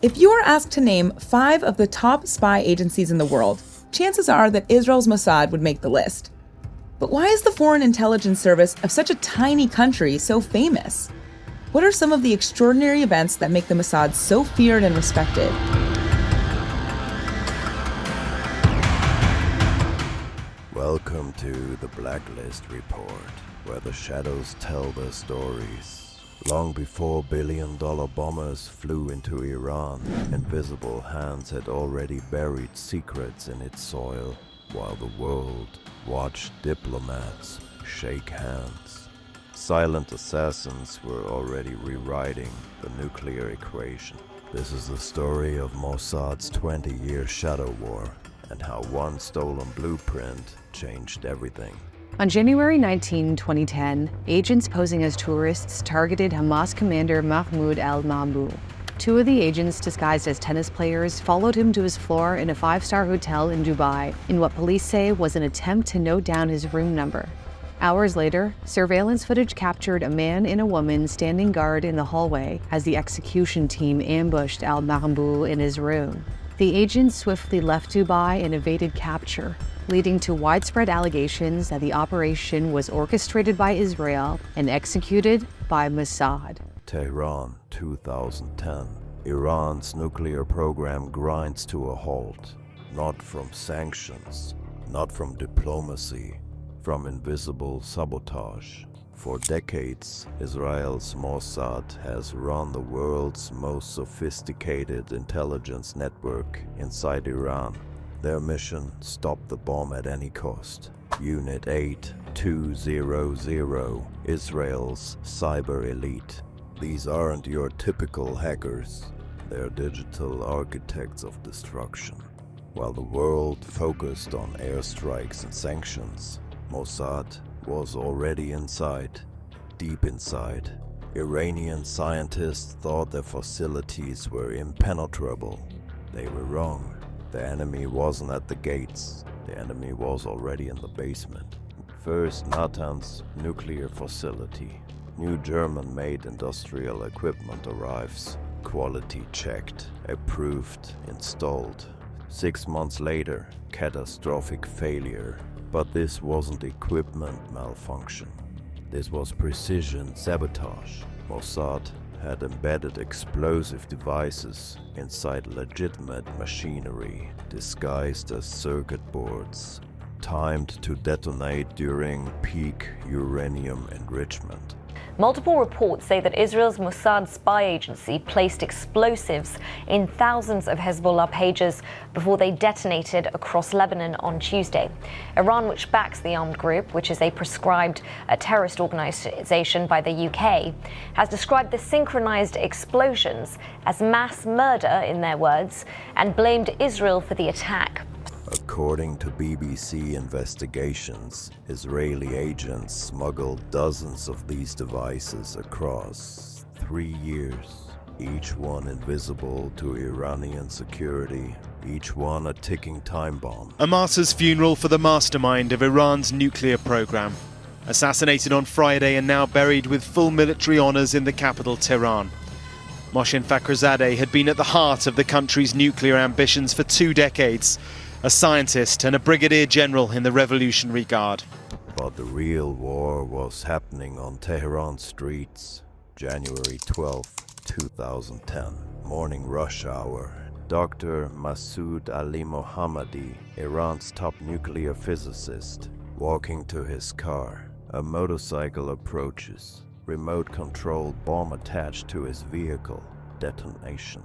If you are asked to name 5 of the top spy agencies in the world, chances are that Israel's Mossad would make the list. But why is the Foreign Intelligence Service of such a tiny country so famous? What are some of the extraordinary events that make the Mossad so feared and respected? Welcome to the Blacklist Report, where the shadows tell their stories. Long before billion-dollar bombers flew into Iran, invisible hands had already buried secrets in its soil, while the world watched diplomats shake hands. Silent assassins were already rewriting the nuclear equation. This is the story of Mossad's 20-year shadow war, and how one stolen blueprint changed everything. On January 19, 2010, agents posing as tourists targeted Hamas commander Mahmoud al-Ma'mou. 2 of the agents, disguised as tennis players, followed him to his floor in a 5-star hotel in Dubai in what police say was an attempt to note down his room number. Hours later, surveillance footage captured a man and a woman standing guard in the hallway as the execution team ambushed al-Ma'mou in his room. The agents swiftly left Dubai and evaded capture, leading to widespread allegations that the operation was orchestrated by Israel and executed by Mossad. Tehran, 2010. Iran's nuclear program grinds to a halt. Not from sanctions, not from diplomacy, from invisible sabotage. For decades, Israel's Mossad has run the world's most sophisticated intelligence network inside Iran. Their mission: stop the bomb at any cost. Unit 8200, Israel's cyber elite. These aren't your typical hackers. They're digital architects of destruction. While the world focused on airstrikes and sanctions, Mossad was already inside, deep inside. Iranian scientists thought their facilities were impenetrable. They were wrong. The enemy wasn't at the gates. The enemy was already in the basement. First, Natan's nuclear facility. New German-made industrial equipment arrives. Quality checked, approved, installed. 6 months later, catastrophic failure. But this wasn't equipment malfunction. This was precision sabotage. Mossad had embedded explosive devices inside legitimate machinery, disguised as circuit boards, timed to detonate during peak uranium enrichment. Multiple reports say that Israel's Mossad spy agency placed explosives in thousands of Hezbollah pages before they detonated across Lebanon on Tuesday. Iran, which backs the armed group, which is a proscribed terrorist organization by the UK, has described the synchronized explosions as mass murder, in their words, and blamed Israel for the attack. According to BBC investigations, Israeli agents smuggled dozens of these devices across 3 years, each one invisible to Iranian security, each one a ticking time bomb. A martyr's funeral for the mastermind of Iran's nuclear program. Assassinated on Friday and now buried with full military honors in the capital, Tehran. Mohsen Fakhrizadeh had been at the heart of the country's nuclear ambitions for 2 decades. A scientist and a brigadier general in the Revolutionary Guard. But the real war was happening on Tehran streets. January 12, 2010, morning rush hour. Dr. Masoud Ali Mohammadi, Iran's top nuclear physicist, walking to his car. A motorcycle approaches. Remote-controlled bomb attached to his vehicle. Detonation.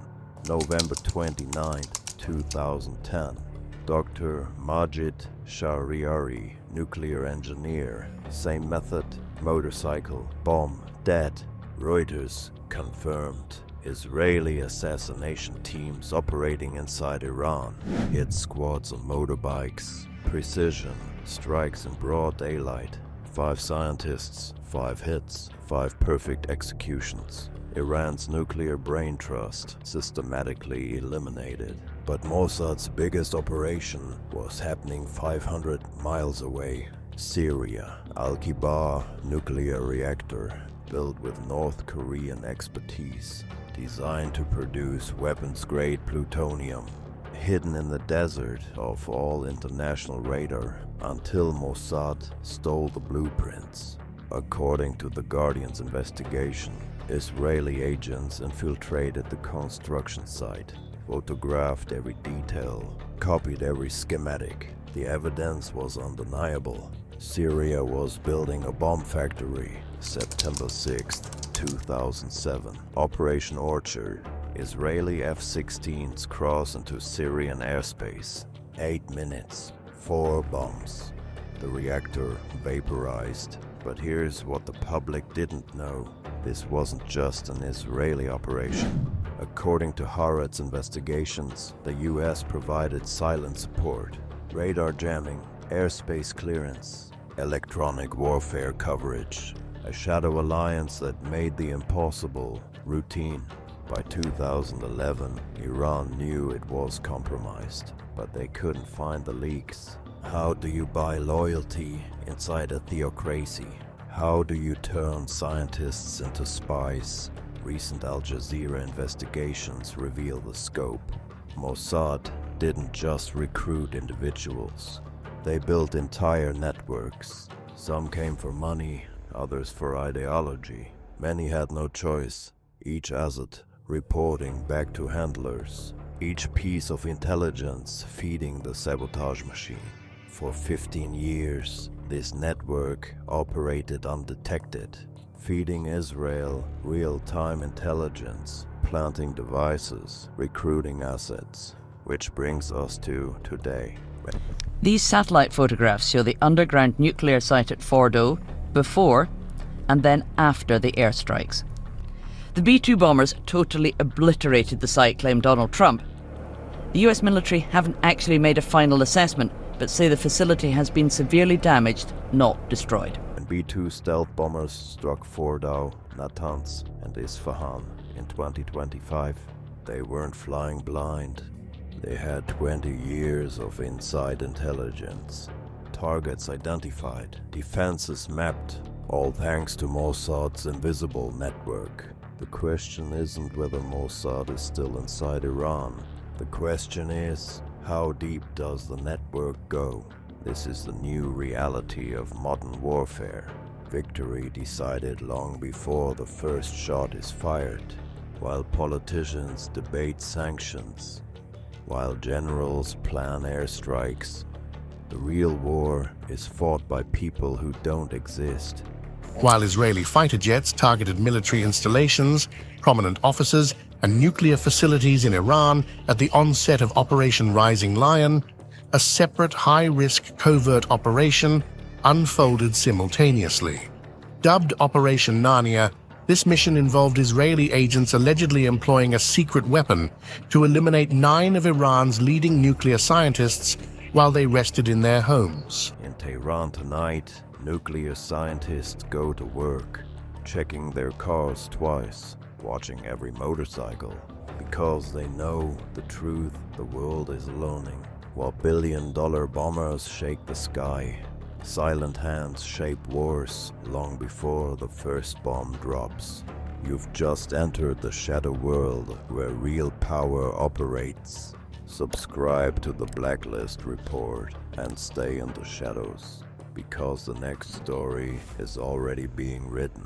November 29, 2010. Dr. Majid Shahriari, nuclear engineer. Same method, motorcycle, bomb, dead. Reuters confirmed. Israeli assassination teams operating inside Iran. Hit squads on motorbikes. Precision, strikes in broad daylight. 5 scientists, 5 hits, 5 perfect executions. Iran's nuclear brain trust systematically eliminated. But Mossad's biggest operation was happening 500 miles away. Syria, Al-Kibar nuclear reactor, built with North Korean expertise. designed to produce weapons-grade plutonium, hidden in the desert of all international radar until Mossad stole the blueprints. According to The Guardian's investigation, Israeli agents infiltrated the construction site, photographed every detail, copied every schematic. The evidence was undeniable. Syria was building a bomb factory. September 6, 2007. Operation Orchard. Israeli F-16s cross into Syrian airspace. 8 minutes. 4 bombs. The reactor vaporized. But here's what the public didn't know. This wasn't just an Israeli operation. According to Haaretz investigations, the US provided silent support, radar jamming, airspace clearance, electronic warfare coverage, a shadow alliance that made the impossible routine. By 2011, Iran knew it was compromised, but they couldn't find the leaks. How do you buy loyalty inside a theocracy? How do you turn scientists into spies? Recent Al Jazeera investigations reveal the scope. Mossad didn't just recruit individuals. They built entire networks. Some came for money, others for ideology. Many had no choice. Each asset reporting back to handlers. Each piece of intelligence feeding the sabotage machine. For 15 years, this network operated undetected, feeding Israel real-time intelligence, planting devices, recruiting assets, which brings us to today. These satellite photographs show the underground nuclear site at Fordo before and then after the airstrikes. The B-2 bombers totally obliterated the site, claimed Donald Trump. The US military haven't actually made a final assessment, but say the facility has been severely damaged, not destroyed. When B-2 stealth bombers struck Fordo, Natanz, and Isfahan in 2025, they weren't flying blind. They had 20 years of inside intelligence, targets identified, defenses mapped, all thanks to Mossad's invisible network. The question isn't whether Mossad is still inside Iran. The question is, how deep does the network go? This is the new reality of modern warfare. Victory decided long before the first shot is fired, while politicians debate sanctions, while generals plan airstrikes. The real war is fought by people who don't exist. While Israeli fighter jets targeted military installations, prominent officers, and nuclear facilities in Iran at the onset of Operation Rising Lion, a separate high-risk covert operation unfolded simultaneously. Dubbed Operation Narnia, this mission involved Israeli agents allegedly employing a secret weapon to eliminate 9 of Iran's leading nuclear scientists while they rested in their homes. In Tehran tonight, nuclear scientists go to work, checking their cars twice, watching every motorcycle, because they know the truth the world is learning. While billion-dollar bombers shake the sky, silent hands shape wars long before the first bomb drops. You've just entered the shadow world where real power operates. Subscribe to the Blacklist Report and stay in the shadows, because the next story is already being written.